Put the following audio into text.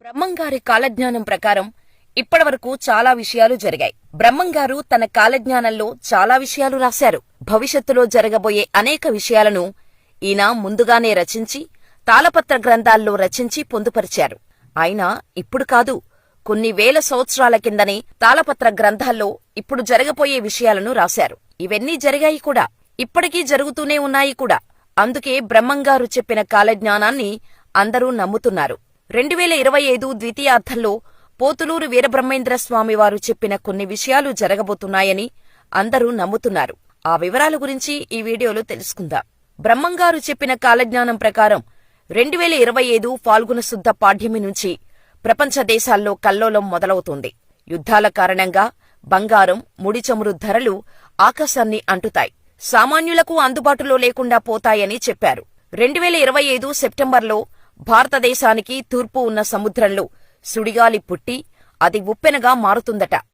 బ్రహ్మంగారి కాలజ్ఞానం ప్రకారం ఇప్పటివరకు చాలా విషయాలు జరిగాయి. బ్రహ్మంగారు తన కాలజ్ఞానంలో చాలా విషయాలు రాశారు. భవిష్యత్తులో జరగబోయే అనేక విషయాలను ఈయన ముందుగానే రచించి తాళపత్ర గ్రంథాల్లో రచించి పొందుపరిచారు. అయినా ఇప్పుడు కాదు, కొన్ని వేల సంవత్సరాల కిందనే తాళపత్ర గ్రంథాల్లో ఇప్పుడు జరగబోయే విషయాలను రాశారు. ఇవన్నీ జరిగాయి కూడా, ఇప్పటికీ జరుగుతూనే ఉన్నాయి కూడా. అందుకే బ్రహ్మంగారు చెప్పిన కాలజ్ఞానాన్ని అందరూ నమ్ముతున్నారు. 2025 ద్వితీయార్థంలో పోతులూరు వీరబ్రహ్మేంద్రస్వామివారు చెప్పిన కొన్ని విషయాలు జరగబోతున్నాయని అందరూ నమ్ముతున్నారు. ఆ వివరాల గురించి ఈ వీడియోలో తెలుసుకుందాం. బ్రహ్మంగారు చెప్పిన కాలజ్ఞానం ప్రకారం 2025 ఫాల్గుణ శుద్ధ పాడ్యమి నుంచి ప్రపంచ దేశాల్లో కల్లోలం మొదలవుతుంది. యుద్ధాల కారణంగా బంగారం, ముడి చమురు ధరలు ఆకాశాన్ని అంటుతాయి. సామాన్యులకు అందుబాటులో లేకుండా పోతాయని చెప్పారు. 2025 సెప్టెంబర్లో భారతదేశానికి తూర్పు ఉన్న సముద్రంలో సుడిగాలి పుట్టి అది ఉప్పెనగా మారుతుందట.